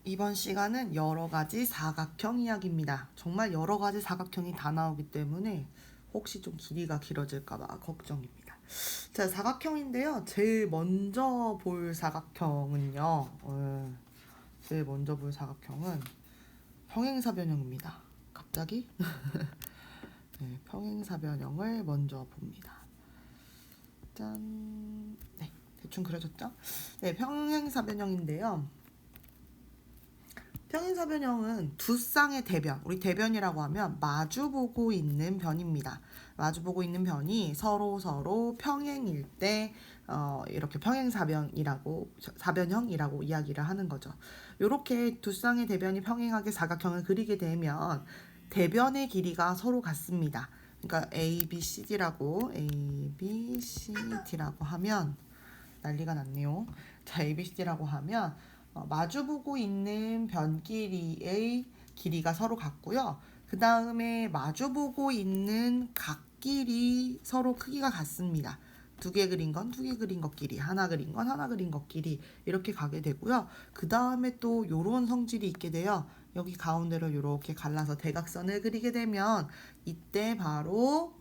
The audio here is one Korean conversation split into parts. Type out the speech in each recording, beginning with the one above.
이번 시간은 여러 가지 사각형 이야기입니다. 정말 여러 가지 사각형이 다 나오기 때문에 혹시 좀 길이가 길어질까봐 걱정입니다. 자, 사각형인데요. 제일 먼저 볼 사각형은요. 제일 먼저 볼 사각형은 평행사변형입니다. 갑자기? 네, 평행사변형을 먼저 봅니다. 짠. 네, 대충 그려졌죠? 네, 평행사변형인데요. 평행사변형은 두 쌍의 대변, 우리 대변이라고 하면 마주보고 있는 변입니다. 마주보고 있는 변이 서로 평행일 때 이렇게 사변형이라고 이야기를 하는 거죠. 이렇게 두 쌍의 대변이 평행하게 사각형을 그리게 되면 대변의 길이가 서로 같습니다. 그러니까 ABCD라고 하면 난리가 났네요. 자, ABCD라고 하면 마주보고 있는 변끼리의 길이가 서로 같고요. 그 다음에 마주보고 있는 각끼리 서로 크기가 같습니다. 두 개 그린 건 두 개 그린 것끼리, 하나 그린 건 하나 그린 것끼리 이렇게 가게 되고요. 그 다음에 또 요런 성질이 있게 돼요. 여기 가운데로 이렇게 갈라서 대각선을 그리게 되면 이때 바로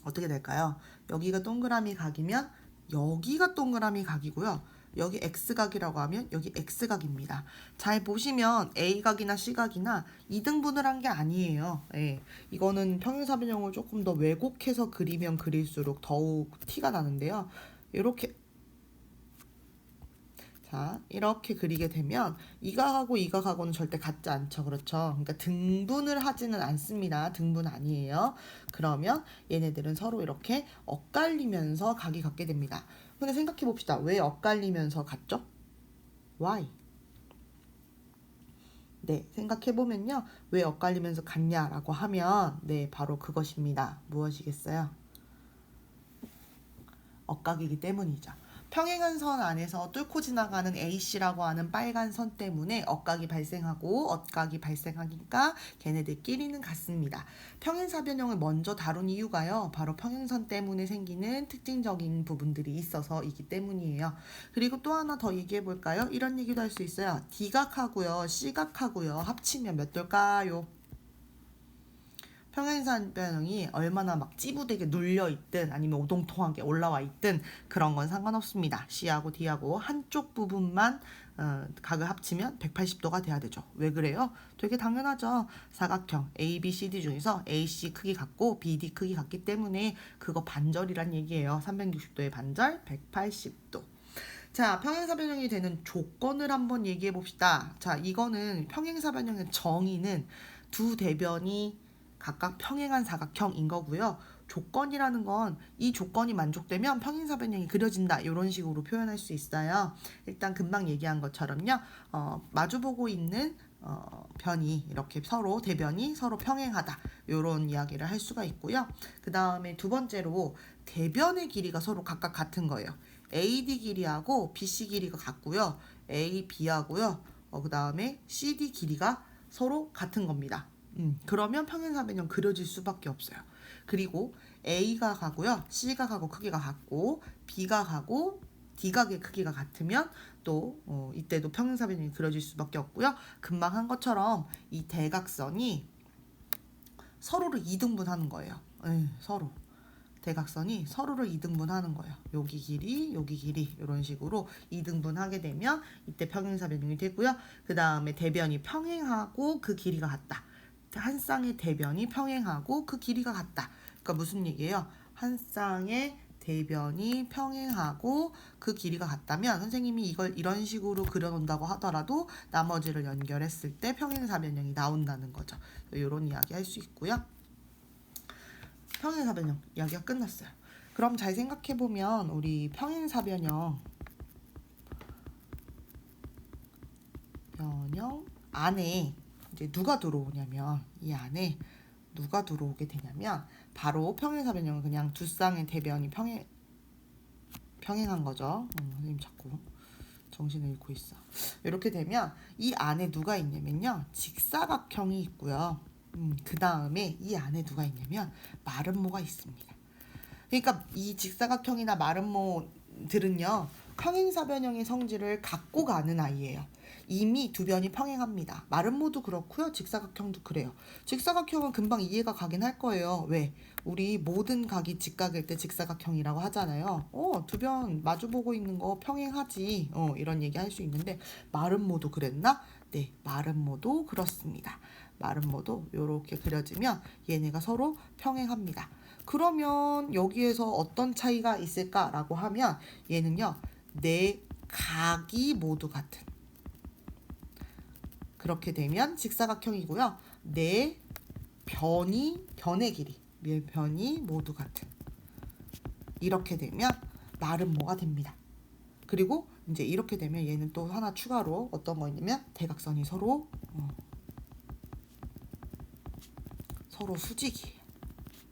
어떻게 될까요? 여기가 동그라미 각이면 여기가 동그라미 각이고요. 여기 X각이라고 하면 여기 X각입니다. 잘 보시면 A각이나 C각이나 이등분을 한 게 아니에요. 예. 이거는 평행사변형을 조금 더 왜곡해서 그리면 그릴수록 더욱 티가 나는데요. 이렇게 자, 이렇게 그리게 되면 이각하고 이각하고는 절대 같지 않죠. 그렇죠? 그러니까 등분을 하지는 않습니다. 등분 아니에요. 그러면 얘네들은 서로 이렇게 엇갈리면서 각이 같게 됩니다. 근데 생각해 봅시다. 왜 엇갈리면서 같죠? Why? 네, 생각해 보면요. 왜 엇갈리면서 같냐라고 하면 네, 바로 그것입니다. 무엇이겠어요? 엇각이기 때문이죠. 평행한 선 안에서 뚫고 지나가는 AC라고 하는 빨간 선 때문에 엇각이 발생하고 엇각이 발생하니까 걔네들끼리는 같습니다. 평행사변형을 먼저 다룬 이유가요. 바로 평행선 때문에 생기는 특징적인 부분들이 있어서이기 때문이에요. 그리고 또 하나 더 얘기해 볼까요? 이런 얘기도 할 수 있어요. D각하고요, C각하고요 합치면 몇 될까요? 평행사변형이 얼마나 막 찌부되게 눌려있든 아니면 오동통하게 올라와 있든 그런 건 상관없습니다. C하고 D하고 한쪽 부분만 각을 합치면 180도가 돼야 되죠. 왜 그래요? 되게 당연하죠. 사각형 A, B, C, D 중에서 AC 크기 같고 BD 크기 같기 때문에 그거 반절이란 얘기예요. 360도의 반절 180도. 자, 평행사변형이 되는 조건을 한번 얘기해 봅시다. 자, 이거는 평행사변형의 정의는 두 대변이 각각 평행한 사각형인 거고요. 조건이라는 건 이 조건이 만족되면 평행사변형이 그려진다. 이런 식으로 표현할 수 있어요. 일단 금방 얘기한 것처럼요. 마주보고 있는 변이 이렇게 서로 대변이 서로 평행하다. 이런 이야기를 할 수가 있고요. 그 다음에 두 번째로 대변의 길이가 서로 각각 같은 거예요. AD 길이하고 BC 길이가 같고요. AB하고요. 그 다음에 CD 길이가 서로 같은 겁니다. 그러면 평행사변형 그려질 수밖에 없어요. 그리고 A가 가고요. C가 가고 크기가 같고 B가 가고 D각의 크기가 같으면 또 이때도 평행사변형이 그려질 수밖에 없고요. 금방 한 것처럼 이 대각선이 서로를 이등분하는 거예요. 서로. 대각선이 서로를 이등분하는 거예요. 여기 길이, 여기 길이 이런 식으로 이등분하게 되면 이때 평행사변형이 되고요. 그 다음에 대변이 평행하고 그 길이가 같다. 한 쌍의 대변이 평행하고 그 길이가 같다. 그러니까 무슨 얘기예요? 한 쌍의 대변이 평행하고 그 길이가 같다면 선생님이 이걸 이런 식으로 그려놓는다고 하더라도 나머지를 연결했을 때 평행사변형이 나온다는 거죠. 이런 이야기 할 수 있고요. 평행사변형 이야기가 끝났어요. 그럼 잘 생각해보면 우리 평행사변형 안에 이제 누가 들어오냐면 이 안에 누가 들어오게 되냐면 바로 평행사변형은 그냥 두 쌍의 대변이 평행한 거죠. 선생님 자꾸 정신을 잃고 있어. 이렇게 되면 이 안에 누가 있냐면요. 직사각형이 있고요. 그 다음에 이 안에 누가 있냐면 마름모가 있습니다. 그러니까 이 직사각형이나 마름모들은요. 평행사변형의 성질을 갖고 가는 아이예요. 이미 두 변이 평행합니다. 마름모도 그렇고요. 직사각형도 그래요. 직사각형은 금방 이해가 가긴 할 거예요. 왜? 우리 모든 각이 직각일 때 직사각형이라고 하잖아요. 두 변 마주보고 있는 거 평행하지. 이런 얘기 할 수 있는데 마름모도 그랬나? 네, 마름모도 그렇습니다. 마름모도 이렇게 그려지면 얘네가 서로 평행합니다. 그러면 여기에서 어떤 차이가 있을까라고 하면 얘는요. 네 각이 모두 같은 그렇게 되면 직사각형이고요. 네 변의 길이 네 변이 모두 같은 이렇게 되면 마름모가 됩니다. 그리고 이제 이렇게 되면 얘는 또 하나 추가로 어떤 거 있냐면 대각선이 서로 수직이에요.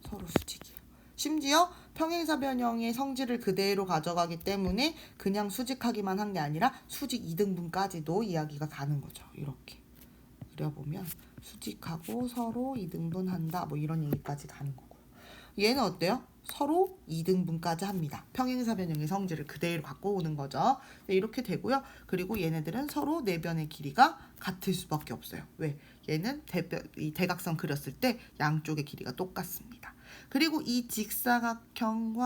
서로 수직이에요. 심지어 평행사변형의 성질을 그대로 가져가기 때문에 그냥 수직하기만 한 게 아니라 수직 2등분까지도 이야기가 가는 거죠. 이렇게 그려보면 수직하고 서로 2등분한다 뭐 이런 얘기까지 가는 거고요. 얘는 어때요? 서로 2등분까지 합니다. 평행사변형의 성질을 그대로 갖고 오는 거죠. 네, 이렇게 되고요. 그리고 얘네들은 서로 내변의 길이가 같을 수밖에 없어요. 왜? 얘는 이 대각선 그렸을 때 양쪽의 길이가 똑같습니다. 그리고 이 직사각형과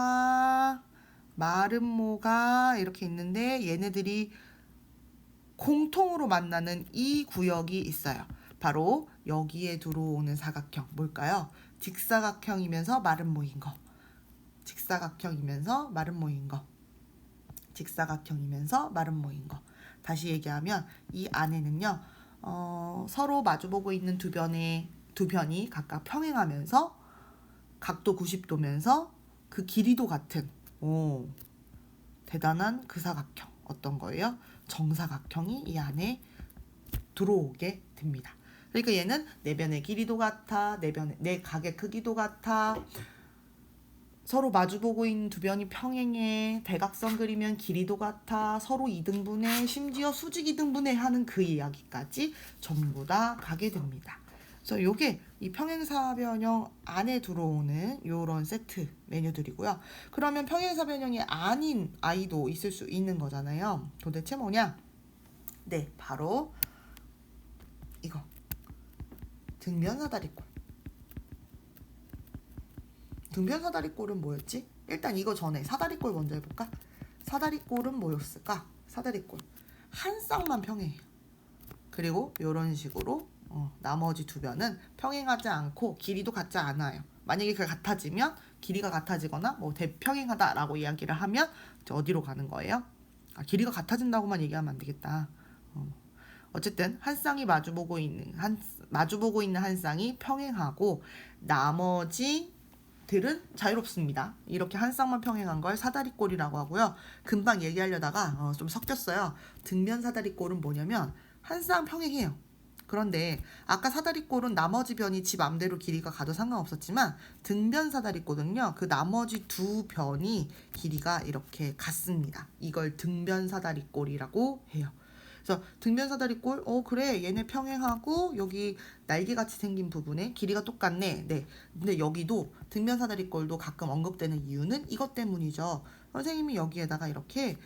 마름모가 이렇게 있는데 얘네들이 공통으로 만나는 이 구역이 있어요. 바로 여기에 들어오는 사각형 뭘까요? 직사각형이면서 마름모인 거. 직사각형이면서 마름모인 거. 직사각형이면서 마름모인 거. 다시 얘기하면 이 안에는요. 서로 마주보고 있는 두 변이 각각 평행하면서 각도 90도면서 그 길이도 같은 대단한 그 사각형 어떤 거예요? 정사각형이 이 안에 들어오게 됩니다. 그러니까 얘는 내변의 길이도 같아, 내 각의 크기도 같아, 서로 마주보고 있는 두 변이 평행해, 대각선 그리면 길이도 같아, 서로 2등분해, 심지어 수직 2등분해 하는 그 이야기까지 전부 다 가게 됩니다. 그래서 요게 이 평행사변형 안에 들어오는 요런 세트 메뉴들이고요. 그러면 평행사변형이 아닌 아이도 있을 수 있는 거잖아요. 도대체 뭐냐? 네, 바로 이거. 등변사다리꼴. 등변사다리꼴은 뭐였지? 일단 이거 전에 사다리꼴 먼저 해볼까? 사다리꼴은 뭐였을까? 사다리꼴. 한 쌍만 평행해요. 그리고 이런 식으로 나머지 두 변은 평행하지 않고 길이도 같지 않아요. 만약에 그 같아지면 길이가 같아지거나 뭐 대평행하다라고 이야기를 하면 어디로 가는 거예요? 길이가 같아진다고만 얘기하면 안 되겠다. 어쨌든 한 쌍이 마주보고 있는 한 쌍이 평행하고 나머지들은 자유롭습니다. 이렇게 한 쌍만 평행한 걸 사다리꼴이라고 하고요. 금방 얘기하려다가 좀 섞였어요. 등변 사다리꼴은 뭐냐면 한 쌍 평행해요. 그런데 아까 사다리꼴은 나머지 변이 지 맘대로 길이가 가도 상관없었지만 등변 사다리꼴은요. 그 나머지 두 변이 길이가 이렇게 같습니다. 이걸 등변 사다리꼴이라고 해요. 그래서 등변 사다리꼴 그래 얘네 평행하고 여기 날개같이 생긴 부분에 길이가 똑같네. 네. 근데 여기도 등변 사다리꼴도 가끔 언급되는 이유는 이것 때문이죠. 선생님이 여기에다가 이렇게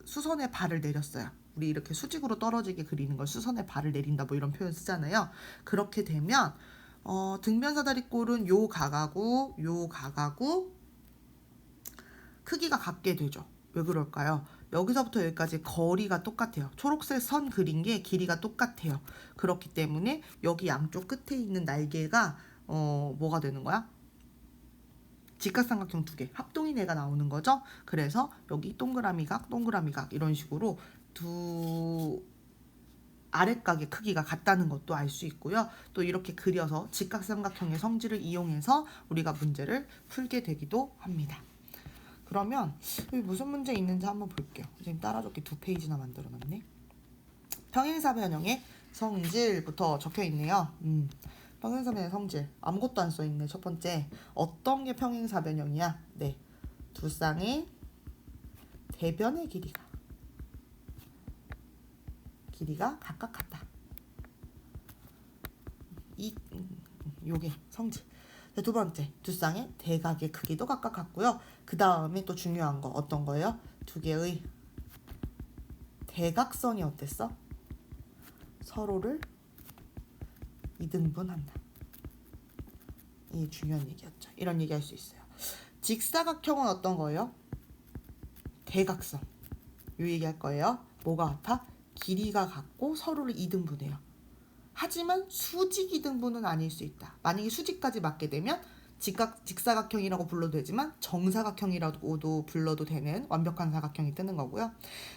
수선의 발을 내렸어요. 우리 이렇게 수직으로 떨어지게 그리는 걸 수선의 발을 내린다 뭐 이런 표현 쓰잖아요. 그렇게 되면 등변 사다리꼴은 요 각하고 크기가 같게 되죠. 왜 그럴까요? 여기서부터 여기까지 거리가 똑같아요. 초록색 선 그린 게 길이가 똑같아요. 그렇기 때문에 여기 양쪽 끝에 있는 날개가 뭐가 되는 거야? 직각삼각형 두 개, 합동인애가 나오는 거죠. 그래서 여기 동그라미 각 이런 식으로 두 아랫각의 크기가 같다는 것도 알 수 있고요. 또 이렇게 그려서 직각삼각형의 성질을 이용해서 우리가 문제를 풀게 되기도 합니다. 그러면 여기 무슨 문제 있는지 한번 볼게요. 선생님 따라적기 2페이지나 만들어놨네. 평행사변형의 성질부터 적혀있네요. 평행사변형의 성질 아무것도 안 써있네. 첫 번째 어떤 게 평행사변형이야? 네, 두 쌍의 대변의 길이가 각각 같다. 요게 성질. 두 번째, 두 쌍의 대각의 크기도 각각 같고요. 그 다음에 또 중요한 거 어떤 거예요? 두 개의 대각선이 어땠어? 서로를 이등분한다. 이게 중요한 얘기였죠. 이런 얘기 할 수 있어요. 직사각형은 어떤 거예요? 대각선. 이 얘기 할 거예요. 뭐가 같아? 길이가 같고 서로를 이등분해요. 하지만 수직 이등분은 아닐 수 있다. 만약에 수직까지 맞게 되면 직사각형이라고 불러도 되지만 정사각형이라고도 불러도 되는 완벽한 사각형이 뜨는 거고요.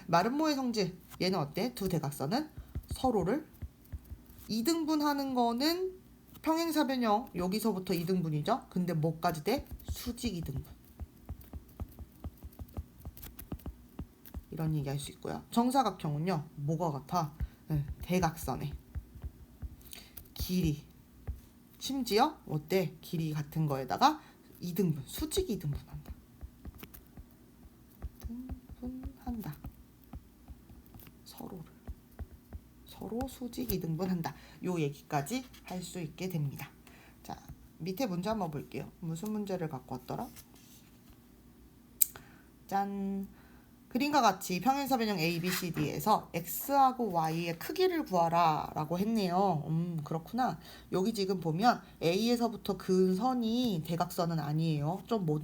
마름모의 성질, 얘는 어때? 두 대각선은 서로를 이등분하는 거는 평행사변형, 여기서부터 이등분이죠. 근데 뭐까지 돼? 수직 이등분. 이런 얘기 할 수 있고요. 정사각형은요. 뭐가 같아? 대각선에 길이, 심지어 어때? 길이 같은 거에다가 이등분, 수직 이등분한다. 등분한다. 서로 수직 이등분한다. 요 얘기까지 할 수 있게 됩니다. 자, 밑에 문제 한번 볼게요. 무슨 문제를 갖고 왔더라? 짠! 그림과 같이 평행사변형 ABCD에서 X하고 Y의 크기를 구하라 라고 했네요. 그렇구나. 여기 지금 보면 A에서부터 그은 선이 대각선은 아니에요. 좀 못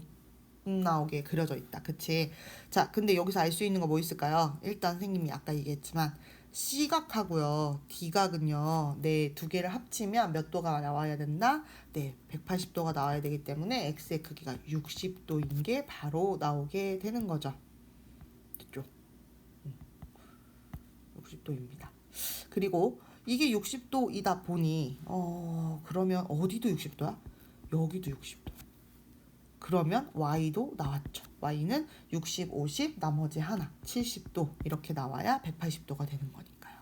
나오게 그려져 있다. 그치? 자, 근데 여기서 알 수 있는 거 뭐 있을까요? 일단 선생님이 아까 얘기했지만 C각하고요. D각은요. 네, 두 개를 합치면 몇 도가 나와야 된다? 네, 180도가 나와야 되기 때문에 X의 크기가 60도인 게 바로 나오게 되는 거죠. 60도입니다. 그리고 이게 60도이다 보니 그러면 어디도 60도야? 여기도 60도. 그러면 Y도 나왔죠. Y는 60, 50, 나머지 하나 70도 이렇게 나와야 180도가 되는 거니까요.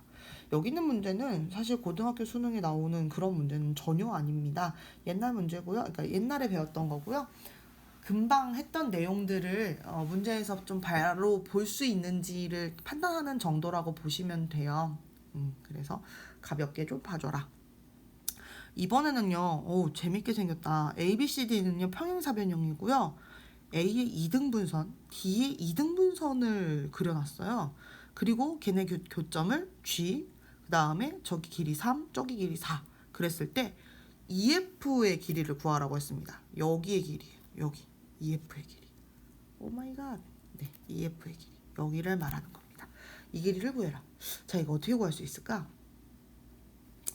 여기 있는 문제는 사실 고등학교 수능에 나오는 그런 문제는 전혀 아닙니다. 옛날 문제고요. 그러니까 옛날에 배웠던 거고요. 금방 했던 내용들을 문제에서 좀 바로 볼 수 있는지를 판단하는 정도라고 보시면 돼요. 그래서 가볍게 좀 봐줘라. 이번에는요, 재밌게 생겼다. ABCD는요, 평행사변형이고요. A의 이등분선, D의 이등분선을 그려놨어요. 그리고 걔네 교점을 G, 그 다음에 저기 길이 3, 저기 길이 4. 그랬을 때 EF의 길이를 구하라고 했습니다. 여기의 길이에요. 여기. EF의 길이. 오 마이 갓. 네, EF의 길이. 여기를 말하는 겁니다. 이 길이를 구해라. 자, 이거 어떻게 구할 수 있을까?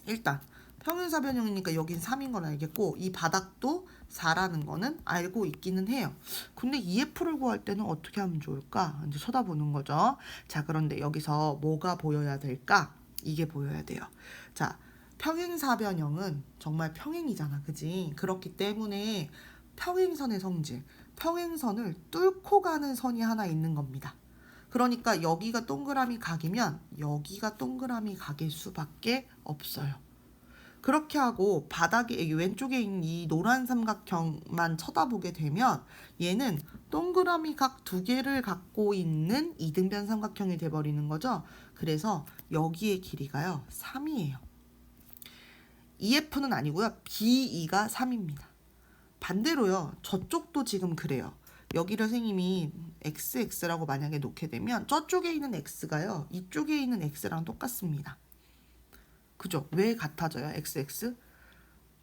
일단 평행사변형이니까 여긴 3인 건 알겠고 이 바닥도 4라는 거는 알고 있기는 해요. 근데 EF를 구할 때는 어떻게 하면 좋을까? 이제 쳐다보는 거죠. 자, 그런데 여기서 뭐가 보여야 될까? 이게 보여야 돼요. 자, 평행사변형은 정말 평행이잖아. 그지? 그렇기 때문에 평행선의 성질, 평행선을 뚫고 가는 선이 하나 있는 겁니다. 그러니까 여기가 동그라미 각이면 여기가 동그라미 각일 수밖에 없어요. 그렇게 하고 바닥에 왼쪽에 있는 이 노란 삼각형만 쳐다보게 되면 얘는 동그라미 각 두 개를 갖고 있는 이등변 삼각형이 돼버리는 거죠. 그래서 여기의 길이가요 3이에요. EF는 아니고요. BE가 3입니다. 반대로요. 저쪽도 지금 그래요. 여기를 선생님이 XX라고 만약에 놓게 되면 저쪽에 있는 X가요. 이쪽에 있는 X랑 똑같습니다. 그죠? 왜 같아져요? XX?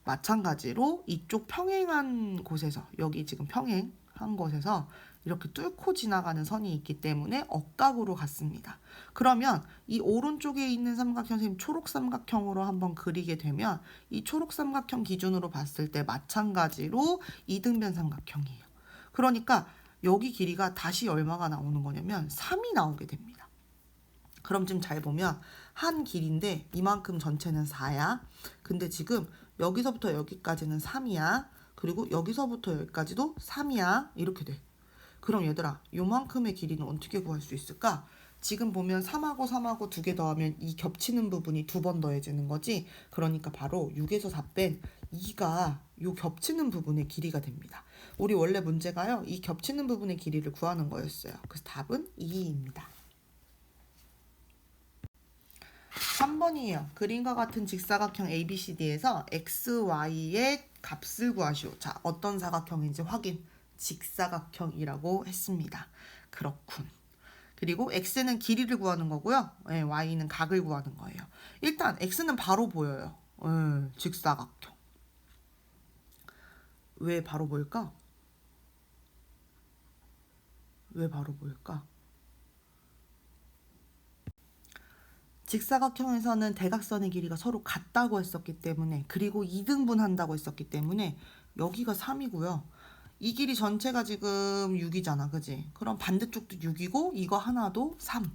마찬가지로 이쪽 평행한 곳에서 여기 지금 평행한 곳에서 이렇게 뚫고 지나가는 선이 있기 때문에 억각으로 같습니다. 그러면 이 오른쪽에 있는 삼각형 선생님 초록 삼각형으로 한번 그리게 되면 이 초록 삼각형 기준으로 봤을 때 마찬가지로 이등변 삼각형이에요. 그러니까 여기 길이가 다시 얼마가 나오는 거냐면 3이 나오게 됩니다. 그럼 지금 잘 보면 한 길인데 이만큼 전체는 4야. 근데 지금 여기서부터 여기까지는 3이야. 그리고 여기서부터 여기까지도 3이야. 이렇게 돼. 그럼 얘들아, 요만큼의 길이는 어떻게 구할 수 있을까? 지금 보면 3하고 3하고 2개 더하면 이 겹치는 부분이 2번 더해지는 거지. 그러니까 바로 6에서 4 뺀 2가 요 겹치는 부분의 길이가 됩니다. 우리 원래 문제가요. 이 겹치는 부분의 길이를 구하는 거였어요. 그래서 답은 2입니다. 3번이에요. 그림과 같은 직사각형 ABCD에서 X, Y의 값을 구하시오. 자, 어떤 사각형인지 확인. 직사각형이라고 했습니다. 그렇군. 그리고 x는 길이를 구하는 거고요. 예, y는 각을 구하는 거예요. 일단 x는 바로 보여요. 예, 직사각형. 왜 바로 보일까? 왜 바로 보일까? 직사각형에서는 대각선의 길이가 서로 같다고 했었기 때문에, 그리고 2등분 한다고 했었기 때문에 여기가 3이고요. 이 길이 전체가 지금 6이잖아, 그지? 그럼 반대쪽도 6이고 이거 하나도 3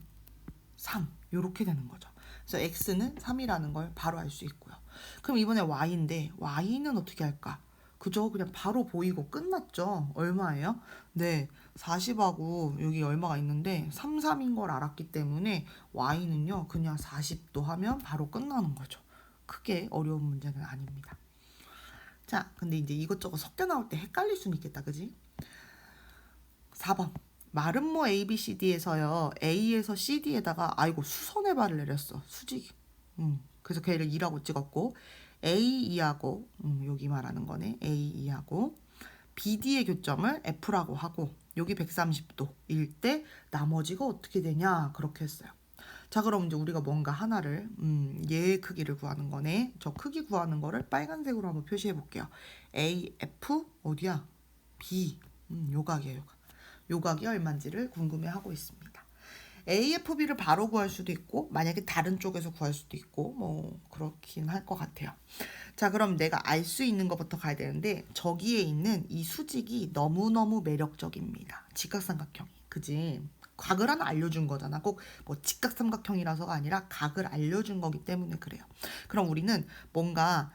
요렇게 되는 거죠. 그래서 x는 3이라는 걸 바로 알 수 있고요. 그럼 이번에 y인데 y는 어떻게 할까? 그죠? 그냥 바로 보이고 끝났죠. 얼마예요? 네, 40하고 여기 얼마가 있는데 3, 3인 걸 알았기 때문에 y는요 그냥 40도 하면 바로 끝나는 거죠. 크게 어려운 문제는 아닙니다. 자, 근데 이제 이것저것 섞여 나올 때 헷갈릴 수는 있겠다, 그지? 4번. 마름모 ABCD에서요, A에서 CD에다가, 아이고, 수선의 발을 내렸어. 수직. 그래서 걔를 2라고 찍었고, A2하고, 여기 말하는 거네. A2하고, BD의 교점을 F라고 하고, 여기 130도일 때 나머지가 어떻게 되냐? 그렇게 했어요. 자, 그럼 이제 우리가 뭔가 하나를, 얘의 크기를 구하는 거네. 저 크기 구하는 거를 빨간색으로 한번 표시해 볼게요. AF, 어디야? B. 요각이에요, 요각. 요각이 얼마인지를 궁금해하고 있습니다. AFB를 바로 구할 수도 있고 만약에 다른 쪽에서 구할 수도 있고 뭐 그렇긴 할 것 같아요. 자, 그럼 내가 알 수 있는 것부터 가야 되는데 저기에 있는 이 수직이 너무너무 매력적입니다. 직각삼각형이. 그지? 각을 하나 알려준 거잖아. 꼭 뭐 직각삼각형이라서가 아니라 각을 알려준 거기 때문에 그래요. 그럼 우리는 뭔가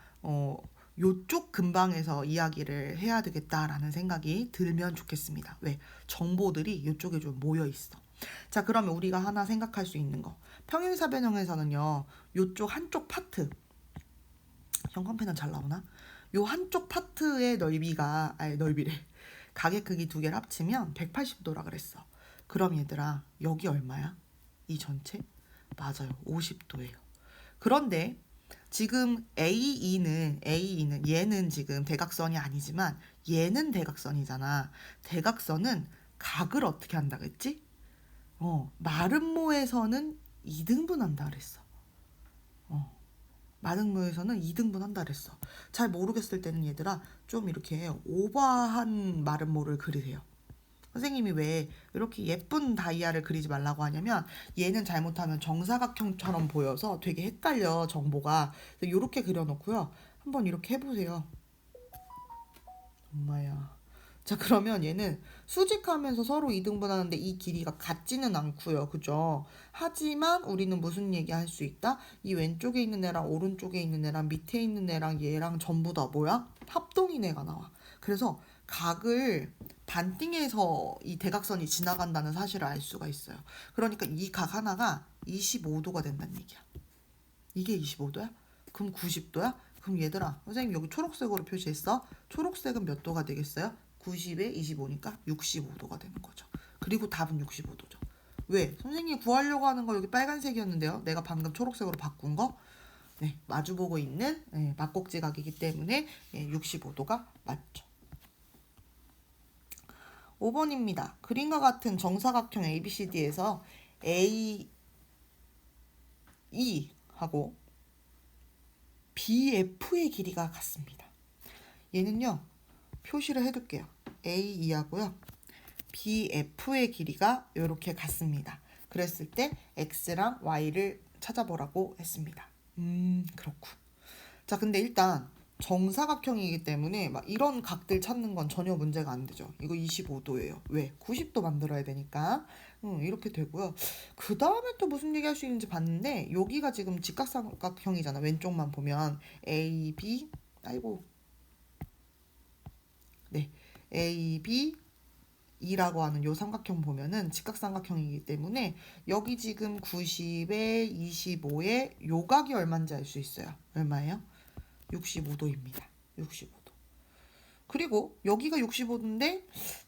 요쪽 근방에서 이야기를 해야 되겠다라는 생각이 들면 좋겠습니다. 왜? 정보들이 요쪽에 좀 모여 있어. 자, 그러면 우리가 하나 생각할 수 있는 거. 평행사변형에서는요, 요쪽 한쪽 파트, 형광펜은 잘 나오나? 요 한쪽 파트의 넓이가, 아니, 넓이래. 각의 크기 두 개를 합치면 180도라 그랬어. 그럼 얘들아, 여기 얼마야? 이 전체? 맞아요. 50도예요. 그런데 지금 A2는 얘는 지금 대각선이 아니지만 얘는 대각선이잖아. 대각선은 각을 어떻게 한다 그랬지? 마름모에서는 2등분 한다 그랬어. 마름모에서는 2등분 한다 그랬어. 잘 모르겠을 때는 얘들아 좀 이렇게 오버한 마름모를 그리세요. 선생님이 왜 이렇게 예쁜 다이아를 그리지 말라고 하냐면 얘는 잘못하면 정사각형처럼 보여서 되게 헷갈려 정보가. 그래서 이렇게 그려놓고요. 한번 이렇게 해보세요. 엄마야. 자, 그러면 얘는 수직하면서 서로 이등분하는데 이 길이가 같지는 않고요. 그죠? 하지만 우리는 무슨 얘기 할 수 있다? 이 왼쪽에 있는 애랑 오른쪽에 있는 애랑 밑에 있는 애랑 얘랑 전부 다 뭐야? 합동인 애가 나와. 그래서 각을 반띵해서 이 대각선이 지나간다는 사실을 알 수가 있어요. 그러니까 이 각 하나가 25도가 된다는 얘기야. 이게 25도야? 그럼 90도야? 그럼 얘들아, 선생님 여기 초록색으로 표시했어. 초록색은 몇 도가 되겠어요? 90에 25니까 65도가 되는 거죠. 그리고 답은 65도죠. 왜? 선생님이 구하려고 하는 거 여기 빨간색이었는데요. 내가 방금 초록색으로 바꾼 거. 네, 마주보고 있는 막곡지각이기 때문에 65도가 맞죠. 5번입니다. 그림과 같은 정사각형 ABCD에서 A, E 하고 BF의 길이가 같습니다. 얘는요, 표시를 해둘게요. A2하고요. BF의 길이가 이렇게 같습니다. 그랬을 때 X랑 Y를 찾아보라고 했습니다. 그렇군. 자, 근데 일단 정사각형이기 때문에 막 이런 각들 찾는 건 전혀 문제가 안 되죠. 이거 25도예요. 왜? 90도 만들어야 되니까. 이렇게 되고요. 그 다음에 또 무슨 얘기 할 수 있는지 봤는데 여기가 지금 직각삼각형이잖아. 왼쪽만 보면 A, B, 아이고. 네. A, B, E라고 하는 요 삼각형 보면은 직각삼각형이기 때문에 여기 지금 90에 25에 요각이 얼마인지 알 수 있어요. 얼마예요? 65도입니다. 65도. 그리고 여기가 65도인데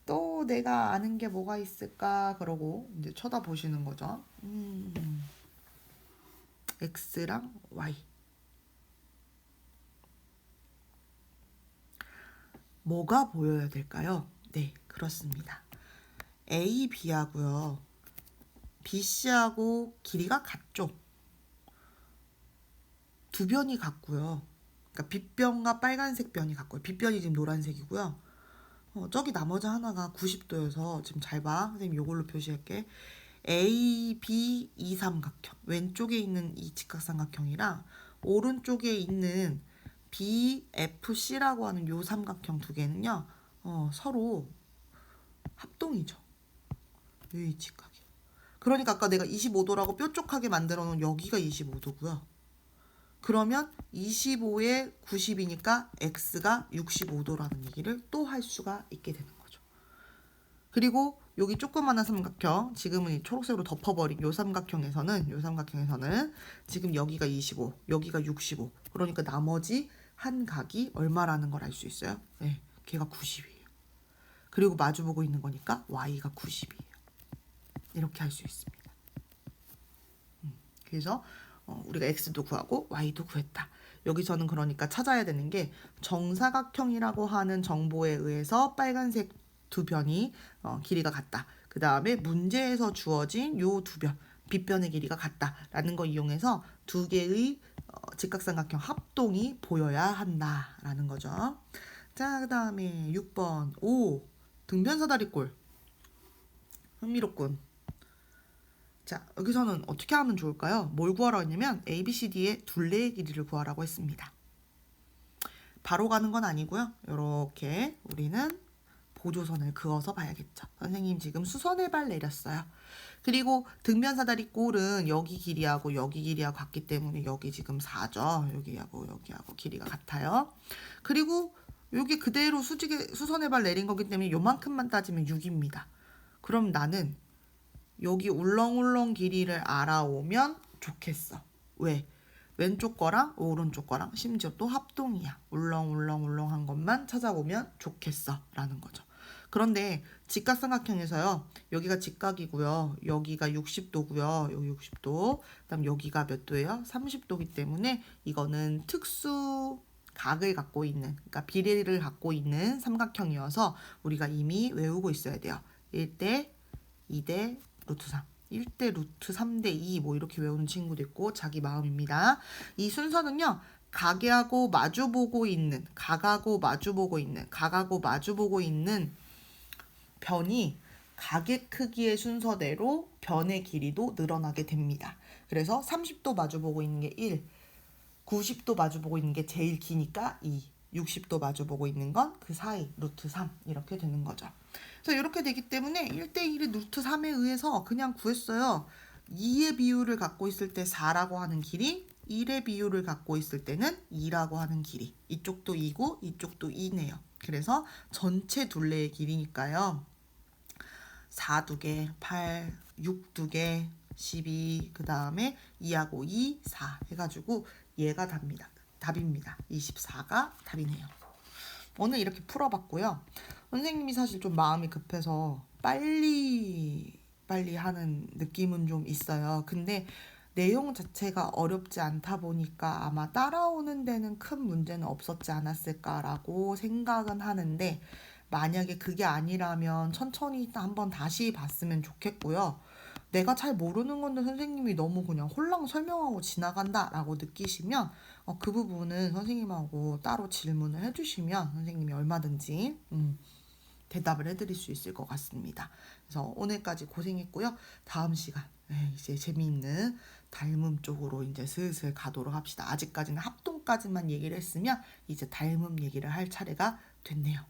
또 내가 아는 게 뭐가 있을까 그러고 이제 쳐다보시는 거죠. X랑 Y. 뭐가 보여야 될까요? 네, 그렇습니다. A, B하고요. BC하고 길이가 같죠. 두 변이 같고요. 그러니까 빗변과 빨간색 변이 같고요. 빗변이 지금 노란색이고요. 저기 나머지 하나가 90도여서 지금 잘 봐. 선생님 이걸로 표시할게. AB 삼각형 왼쪽에 있는 이 직각삼각형이랑 오른쪽에 있는 BFC라고 하는 요 삼각형 두 개는요 서로 합동이죠. 이 직각이. 그러니까 아까 내가 25도라고 뾰족하게 만들어 놓은 여기가 25도고요. 그러면 25에 90이니까 x가 65도라는 얘기를 또 할 수가 있게 되는 거죠. 그리고 여기 조그마한 삼각형, 지금은 이 초록색으로 덮어버린 요 삼각형에서는 지금 여기가 25, 여기가 65. 그러니까 나머지 한 각이 얼마라는 걸 알 수 있어요. 네, 걔가 90이에요. 그리고 마주보고 있는 거니까 y가 90이에요. 이렇게 할 수 있습니다. 그래서 우리가 x도 구하고 y도 구했다. 여기서는 그러니까 찾아야 되는 게 정사각형이라고 하는 정보에 의해서 빨간색 두 변이 길이가 같다. 그 다음에 문제에서 주어진 요 두 변, 빗변의 길이가 같다라는 거 이용해서 두 개의 직각삼각형 합동이 보여야 한다라는 거죠. 자, 그 다음에 6번. 오, 등변사다리꼴. 흥미롭군. 자, 여기서는 어떻게 하면 좋을까요? 뭘 구하라고 했냐면 ABCD의 둘레의 길이를 구하라고 했습니다. 바로 가는 건 아니고요. 이렇게 우리는 보조선을 그어서 봐야겠죠. 선생님 지금 수선의 발 내렸어요. 그리고 등변사다리 꼴은 여기 길이하고 여기 길이하고 같기 때문에 여기 지금 4죠. 여기하고 여기하고 길이가 같아요. 그리고 여기 그대로 수선의 발 내린 거기 때문에 요만큼만 따지면 6입니다. 그럼 나는 여기 울렁울렁 길이를 알아오면 좋겠어. 왜? 왼쪽 거랑 오른쪽 거랑 심지어 또 합동이야. 울렁울렁울렁한 것만 찾아보면 좋겠어 라는 거죠. 그런데 직각삼각형에서요. 여기가 직각이고요. 여기가 60도고요. 여기 60도. 그다음 여기가 몇 도예요? 30도이기 때문에 이거는 특수 각을 갖고 있는, 그러니까 비례를 갖고 있는 삼각형이어서 우리가 이미 외우고 있어야 돼요. 1대 2대 루트 3, 1대 루트 3대 2 뭐 이렇게 외우는 친구도 있고 자기 마음입니다. 이 순서는요. 각하고 마주보고 있는 변이 각의 크기의 순서대로 변의 길이도 늘어나게 됩니다. 그래서 30도 마주보고 있는 게 1, 90도 마주보고 있는 게 제일 기니까 2, 60도 마주보고 있는 건 그 사이 루트 3 이렇게 되는 거죠. 그래서 이렇게 되기 때문에 1대1의 루트 3에 의해서 그냥 구했어요. 2의 비율을 갖고 있을 때 4라고 하는 길이, 1의 비율을 갖고 있을 때는 2라고 하는 길이. 이쪽도 2고 이쪽도 2네요. 그래서 전체 둘레의 길이니까요. 4 2개, 8, 6 2개, 12, 그 다음에 2하고 2, 4 해가지고 얘가 답입니다. 24가 답이네요. 오늘 이렇게 풀어봤고요. 선생님이 사실 좀 마음이 급해서 빨리 하는 느낌은 좀 있어요. 근데 내용 자체가 어렵지 않다 보니까 아마 따라오는 데는 큰 문제는 없었지 않았을까라고 생각은 하는데 만약에 그게 아니라면 천천히 한번 다시 봤으면 좋겠고요. 내가 잘 모르는 건데 선생님이 너무 그냥 홀랑 설명하고 지나간다라고 느끼시면 그 부분은 선생님하고 따로 질문을 해주시면 선생님이 얼마든지 대답을 해드릴 수 있을 것 같습니다. 그래서 오늘까지 고생했고요. 다음 시간 이제 재미있는 닮음 쪽으로 이제 슬슬 가도록 합시다. 아직까지는 합동까지만 얘기를 했으면 이제 닮음 얘기를 할 차례가 됐네요.